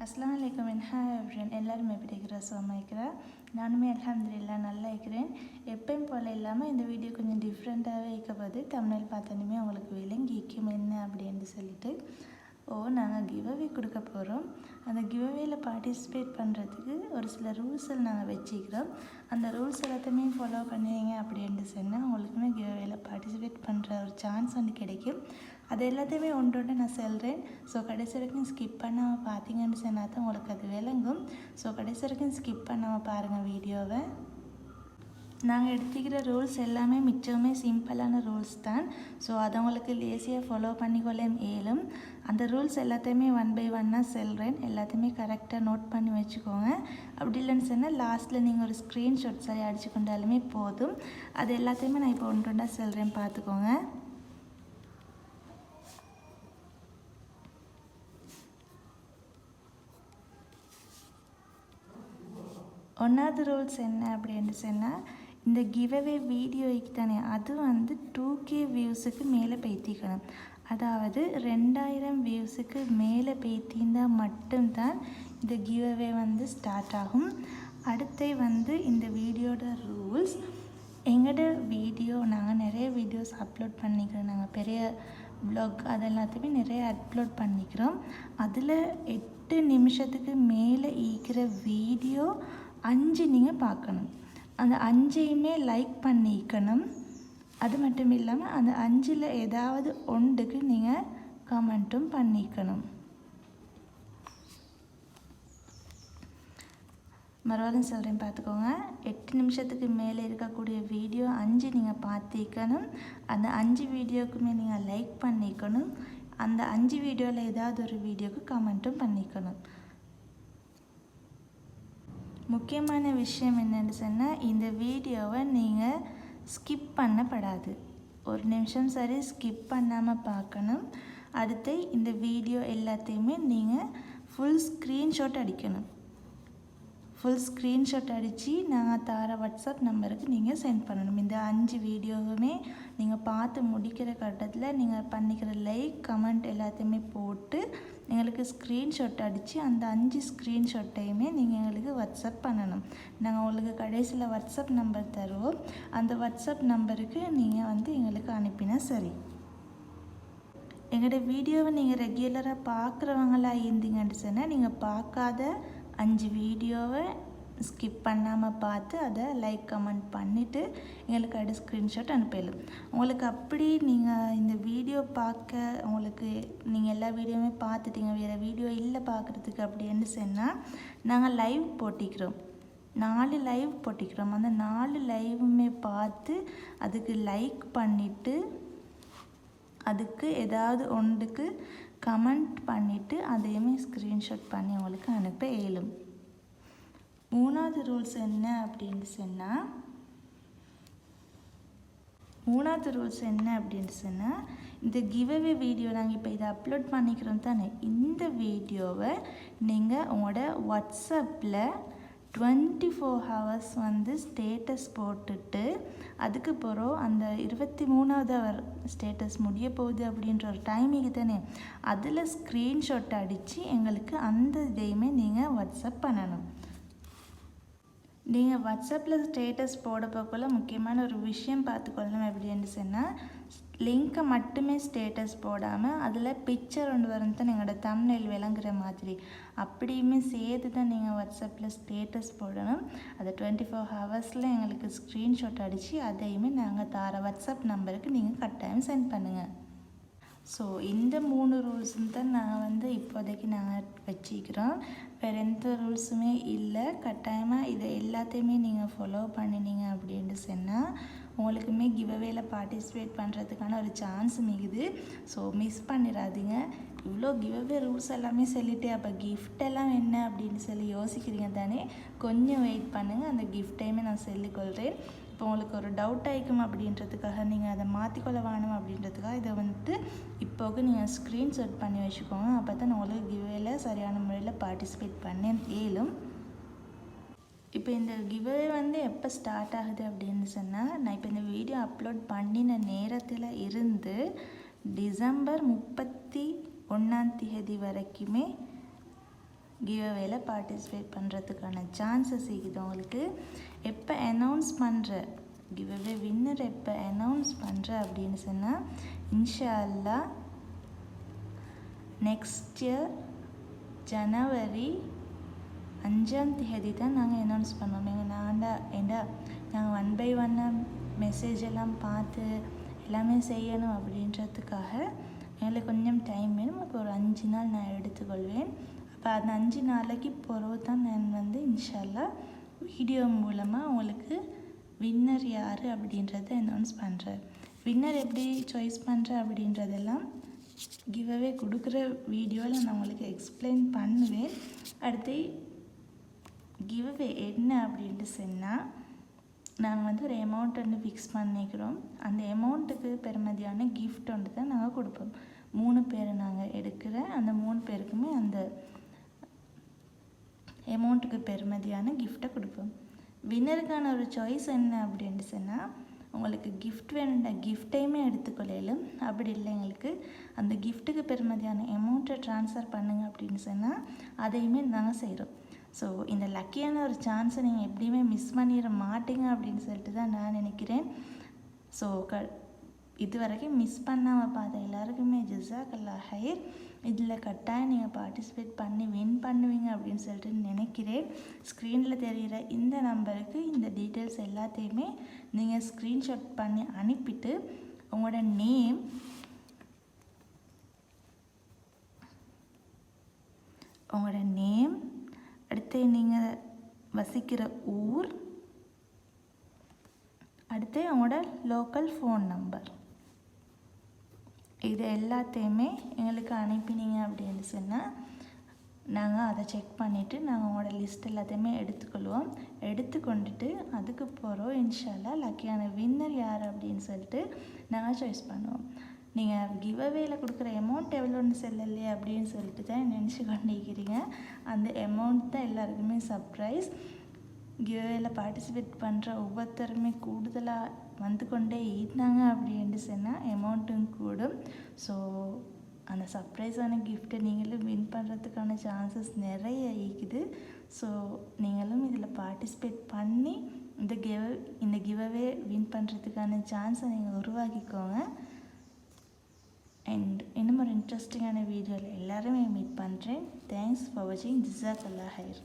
அஸ்ஸலாமு அலைக்கும் என் hi everyone எல்லாரும் எப்படி இருக்கிறா சுகமாக நானுமே அல்ஹம்துலில்லாஹ் நல்லா இருக்கிறேன். எப்பயும் போல் இல்லாமல் இந்த வீடியோ கொஞ்சம் டிஃப்ரெண்ட்டாகவே இருக்கப்போது தமிழில் பார்த்தோன்னே உங்களுக்கு விளங்கிக்கும் என்ன அப்படின்னு சொல்லிட்டு நாங்கள் கிவ்அவே கொடுக்க போகிறோம். அந்த கிவ்அவேல பார்ட்டிசிபேட் பண்ணுறதுக்கு ஒரு சில ரூல்ஸை நாங்கள் வச்சுக்கிறோம். அந்த ரூல்ஸ் எல்லாத்தையுமே ஃபாலோ பண்ணுவீங்க அப்படின்னு சொன்னால் உங்களுக்குமே கிவ்அவேல பார்ட்டிசிபேட் பண்ணுற ஒரு சான்ஸ் ஒன்று கிடைக்கும். அது எல்லாத்தையுமே ஒன்றோட நான் சொல்கிறேன். ஸோ கடைசி வரைக்கும் ஸ்கிப் பண்ணாமல் பார்த்தீங்கன்னு சொன்னால் தான் உங்களுக்கு அது விளங்கும். ஸோ கடைசி வரைக்கும் ஸ்கிப் பண்ணாமல் பாருங்கள் வீடியோவை. நாங்கள் எடுத்துக்கிற ரூல்ஸ் எல்லாமே மிச்சமே சிம்பிளான ரூல்ஸ் தான். ஸோ அதை உங்களுக்கு லேசியாக ஃபாலோ பண்ணிக்கொள்ள இயலும். அந்த ரூல்ஸ் எல்லாத்தையுமே 1 by 1 சொல்கிறேன். எல்லாத்தையுமே கரெக்டாக நோட் பண்ணி வச்சுக்கோங்க. அப்படி இல்லைன்னு சொன்னால் லாஸ்ட்டில் நீங்கள் ஒரு ஸ்க்ரீன்ஷாட் சரி அடிச்சு கொண்டாலுமே போதும். அது எல்லாத்தையுமே நான் இப்போ ஒன்றொன்றா சொல்கிறேன், பார்த்துக்கோங்க. ஒன்றாவது ரூல்ஸ் என்ன அப்படின்னு சொன்னால், இந்த கிவ்அவே வீடியோக்கு தானே அது 2K வியூஸுக்கு மேலே பேத்திக்கணும். அதாவது 2000 வியூஸுக்கு மேலே பேத்திருந்தால் மட்டும்தான் இந்த கிவ்அவே ஸ்டார்ட் ஆகும். அடுத்து இந்த வீடியோட ரூல்ஸ், எங்களோட வீடியோ நாங்கள் நிறைய வீடியோஸ் அப்லோட் பண்ணிக்கிறோம். நாங்கள் பெரிய வ்ளாக் அதெல்லாத்தையுமே நிறைய அப்லோட் பண்ணிக்கிறோம். அதில் 8 நிமிஷத்துக்கு மேலே ஈக்கிற வீடியோ 5 நீங்கள் பார்க்கணும். அந்த 5ஐயுமே லைக் பண்ணிக்கணும். அது மட்டும் இல்லாமல் அந்த 5ல் ஏதாவது ஒன்றுக்கு நீங்கள் கமெண்ட்டும் பண்ணிக்கணும். மறுபடியும் சொல்கிறேன், பார்த்துக்கோங்க. 8 நிமிஷத்துக்கு மேலே இருக்கக்கூடிய வீடியோ 5 நீங்கள் பார்த்திக்கணும். அந்த 5 வீடியோக்குமே நீங்கள் லைக் பண்ணிக்கணும். அந்த 5 வீடியோவில் ஏதாவது ஒரு வீடியோக்கு கமெண்ட்டும் பண்ணிக்கணும். முக்கியமான விஷயம் என்னென்னு சொன்னால், இந்த வீடியோவை நீங்கள் ஸ்கிப் பண்ணப்படாது. 1 நிமிஷம் சரி ஸ்கிப் பண்ணாமல் பார்க்கணும். அடுத்து இந்த வீடியோ எல்லாத்தையுமே நீங்கள் ஃபுல் ஸ்க்ரீன்ஷாட் அடிக்கணும். ஃபுல் ஸ்க்ரீன்ஷாட் அடித்து நாங்கள் தர வாட்ஸ்அப் நம்பருக்கு நீங்கள் சென்ட் பண்ணணும். இந்த 5 வீடியோவுமே நீங்கள் பார்த்து முடிக்கிற கட்டத்தில் நீங்கள் பண்ணிக்கிற லைக் கமெண்ட் எல்லாத்தையுமே போட்டு எங்களுக்கு ஸ்க்ரீன்ஷாட் அடித்து அந்த 5 ஸ்க்ரீன்ஷாட்டையுமே நீங்கள் எங்களுக்கு வாட்ஸ்அப் பண்ணணும். நாங்கள் உங்களுக்கு கடைசியில் வாட்ஸ்அப் நம்பர் தருவோம். அந்த வாட்ஸ்அப் நம்பருக்கு நீங்கள் எங்களுக்கு அனுப்பினா சரி. எங்களோட வீடியோவை நீங்கள் ரெகுலராக பார்க்குறவங்களா இருந்தீங்கன்னு சொன்னால், நீங்கள் பார்க்காத 5 வீடியோவை ஸ்கிப் பண்ணாமல் பார்த்து அதை லைக் கமெண்ட் பண்ணிவிட்டு எங்களுக்கு அடுத்த ஸ்க்ரீன்ஷாட் அனுப்பிடலாம். உங்களுக்கு அப்படி நீங்கள் இந்த வீடியோ பார்க்க உங்களுக்கு நீங்கள் எல்லா வீடியோவுமே பார்த்துட்டீங்க, வேறு வீடியோ இல்லை பார்க்குறதுக்கு அப்படின்னு சொன்னால், நாங்கள் லைவ் போட்டிக்கிறோம். 4 லைவ் போட்டிக்கிறோம். அந்த 4 லைவுமே பார்த்து அதுக்கு லைக் பண்ணிவிட்டு அதுக்கு ஏதாவது ஒன்றுக்கு கமெண்ட் பண்ணிவிட்டு அதையுமே ஸ்க்ரீன்ஷாட் பண்ணி அவங்களுக்கு அனுப்ப இயலும். 3வது ரூல்ஸ் என்ன அப்படின்னு சொன்னால், இந்த கிவ்அவே வீடியோ நாங்கள் இப்போ இதை அப்லோட் பண்ணிக்கிறோம் தானே, இந்த வீடியோவை நீங்கள் உங்களோட வாட்ஸ்அப்பில் 24 hours ஸ்டேட்டஸ் போட்டுட்டு அதுக்கு பிறகு அந்த 23வது அவர் ஸ்டேட்டஸ் முடிய போகுது அப்படின்ற ஒரு டைமிங்கு தானே, அதில் ஸ்க்ரீன்ஷாட் அடித்து எங்களுக்கு அந்த இதையுமே நீங்கள் வாட்ஸ்அப் பண்ணணும். நீங்கள் வாட்ஸ்அப்பில் ஸ்டேட்டஸ் போட போக்குள்ள முக்கியமான ஒரு விஷயம் பார்த்துக்கொள்ளணும். எப்படின்னு சொன்னால், லிங்க்கை மட்டுமே ஸ்டேட்டஸ் போடாமல் அதில் பிக்சர் ஒன்று வரும் தான் எங்களோட தம்ப்நெயில் விளங்குற மாதிரி அப்படியுமே சேர்த்து தான் நீங்கள் வாட்ஸ்அப்பில் ஸ்டேட்டஸ் போடணும். அதை 24 ஹவர்ஸில் எங்களுக்கு ஸ்க்ரீன்ஷாட் அடித்து அதையுமே நாங்கள் தர வாட்ஸ்அப் நம்பருக்கு நீங்கள் கட்டாயம் சென்ட் பண்ணுங்கள். ஸோ இந்த 3 ரூல்ஸும் தான் நாங்கள் இப்போதைக்கு நாங்கள் வச்சுக்கிறோம். வேறு எந்த ரூல்ஸுமே இல்லை. கட்டாயமாக இதை எல்லாத்தையுமே நீங்கள் ஃபாலோ பண்ணினீங்க அப்படின்னு சொன்னால் உங்களுக்குமே கிவ்அவேல பார்ட்டிசிபேட் பண்ணுறதுக்கான ஒரு சான்ஸ் மிகுது. ஸோ மிஸ் பண்ணிடாதீங்க. இவ்வளோ கிவ்அவே ரூல்ஸ் எல்லாமே சொல்லிவிட்டு அப்போ கிஃப்டெல்லாம் என்ன அப்படின்னு சொல்லி யோசிக்கிறீங்க தானே, கொஞ்சம் வெயிட் பண்ணுங்கள். அந்த கிஃப்டையுமே நான் சொல்லிக்கொள்கிறேன். இப்போ உங்களுக்கு ஒரு டவுட் ஆகிக்கும் அப்படின்றதுக்காக நீங்கள் அதை மாற்றிக்கொள்ள வேணும் அப்படின்றதுக்காக இதை இப்போது நீங்கள் ஸ்க்ரீன்ஷாட் பண்ணி வச்சுக்கோங்க. அப்போ தான் உங்களுக்கு கிவ்அவேல சரியான முறையில் பார்ட்டிசிபேட் பண்ண இயலும். இப்போ இந்த கிவ்அவே எப்போ ஸ்டார்ட் ஆகுது அப்படின்னு சொன்னால், நான் இப்போ இந்த வீடியோ அப்லோட் பண்ணின நேரத்தில் இருந்து டிசம்பர் 31 வரைக்குமே கிவ்அவேல பார்ட்டிசிபேட் பண்ணுறதுக்கான சான்சஸ் இருக்குது உங்களுக்கு. எப்போ அனௌன்ஸ் பண்ணுற கிவ்அவே வின்னர் எப்போ அனௌன்ஸ் பண்ணுற அப்படின்னு சொன்னால் இன்ஷா அல்லாஹ் நெக்ஸ்ட் இயர் ஜனவரி 5ஆம் தேதி தான் நாங்கள் அனௌன்ஸ் பண்ணோம். நாங்கள் 1 by 1 மெசேஜ் எல்லாம் பார்த்து எல்லாமே செய்யணும் அப்படின்றதுக்காக எங்களுக்கு கொஞ்சம் டைம் வேணும். அப்போ ஒரு 5 நாள் நான் எடுத்துக்கொள்வேன். அப்போ அந்த 5 நாளைக்கு பிறகு தான் நான் இன்ஷா அல்லாஹ் வீடியோ மூலமாக உங்களுக்கு வின்னர் யார் அப்படின்றத அனௌன்ஸ் பண்ணுறேன். வின்னர் எப்படி சாய்ஸ் பண்ணுறேன் அப்படின்றதெல்லாம் கிவ்அவே கொடுக்குற வீடியோவில் நான் உங்களுக்கு எக்ஸ்பிளைன் பண்ணுவேன். அடுத்து கிவ்அவே என்ன அப்படின்ட்டு சொன்னால் நாங்கள் ஒரு அமௌண்ட் ஃபிக்ஸ் பண்ணிக்கிறோம். அந்த அமௌண்ட்டுக்கு பெறுமதியான கிஃப்ட் தான் நாங்கள் கொடுப்போம். 3 பேர் நாங்கள் எடுக்கிற அந்த 3 பேருக்குமே அந்த அமௌண்ட்டுக்கு பெறுமதியான கிஃப்ட்டை கொடுப்போம். வின்னருக்கான ஒரு சாய்ஸ் என்ன அப்படின்ட்டு சொன்னால் உங்களுக்கு கிஃப்ட் வேணுன்ற கிஃப்டையுமே எடுத்துக்கொள்ளையிலும், அப்படி இல்லை எங்களுக்கு அந்த கிஃப்ட்டுக்கு பெறுமதியான அமௌண்ட்டை ட்ரான்ஸ்ஃபர் பண்ணுங்க அப்படின்னு சொன்னால் அதையுமே நாங்கள் செய்கிறோம். ஸோ இந்த லக்கியான ஒரு சான்ஸை நீங்கள் எப்படியுமே மிஸ் பண்ணிட மாட்டீங்க அப்படின்னு சொல்லிட்டு தான் நான் நினைக்கிறேன். ஸோ இது வரைக்கும் மிஸ் பண்ணாமல் பார்த்த எல்லாருக்குமே ஜஸாக்கல்லாஹ் ஹைர். இதில் கட்டாயம் நீங்கள் பார்ட்டிசிபேட் பண்ணி வின் பண்ணுவீங்க அப்படின்னு சொல்லிட்டு நினைக்கிறேன். ஸ்க்ரீனில் தெரிகிற இந்த நம்பருக்கு இந்த டீட்டெயில்ஸ் எல்லாத்தையுமே நீங்கள் ஸ்க்ரீன்ஷாட் பண்ணி அனுப்பிட்டு உங்களோட நேம், அடுத்து நீங்கள் வசிக்கிற ஊர், அடுத்து உங்களோட லோக்கல் ஃபோன் நம்பர், இது எல்லாத்தையுமே எங்களுக்கு அனுப்பினீங்க அப்படின்னு சொன்னால் நாங்கள் அதை செக் பண்ணிவிட்டு நாங்கள் உங்களோட லிஸ்ட் எல்லாத்தையுமே எடுத்துக்கொள்வோம். எடுத்துக்கொண்டுட்டு அதுக்கு போகிறோம் இன்ஷா அல்லாஹ் லக்கியான வின்னர் யார் அப்படின்னு சொல்லிட்டு நாங்கள் சாய்ஸ் பண்ணுவோம். நீங்கள் கிவ்அவேல கொடுக்குற அமௌண்ட் எவ்வளோன்னு சொல்லலையே அப்படின்னு சொல்லிட்டு தான் நினச்சி கொண்டிருக்கிறீங்க. அந்த அமௌண்ட் தான் எல்லாருக்குமே சர்ப்ரைஸ். கிவ்அவேல பார்ட்டிசிபேட் பண்ணுற ஒவ்வொருத்தருமே கூடுதலாக வந்து கொண்டே இருந்தாங்க அப்படின்னு சொன்னால் அமௌண்ட்டும் கூடும். ஸோ அந்த சர்ப்ரைஸான கிஃப்ட்டை நீங்களும் வின் பண்ணுறதுக்கான சான்சஸ் நிறைய இருக்குது. ஸோ நீங்களும் இதில் பார்ட்டிசிபேட் பண்ணி இந்த கிவ்அவே வின் பண்ணுறதுக்கான சான்ஸை நீங்கள் உருவாக்கிக்கோங்க. அண்ட் இன்னும் ஒரு இன்ட்ரெஸ்டிங்கான வீடியோவில் எல்லாருமே மீட் பண்ணுறேன். தேங்க்ஸ் ஃபார் வாட்சிங். ஜஸாக்கல்லாஹ் ஹைர்.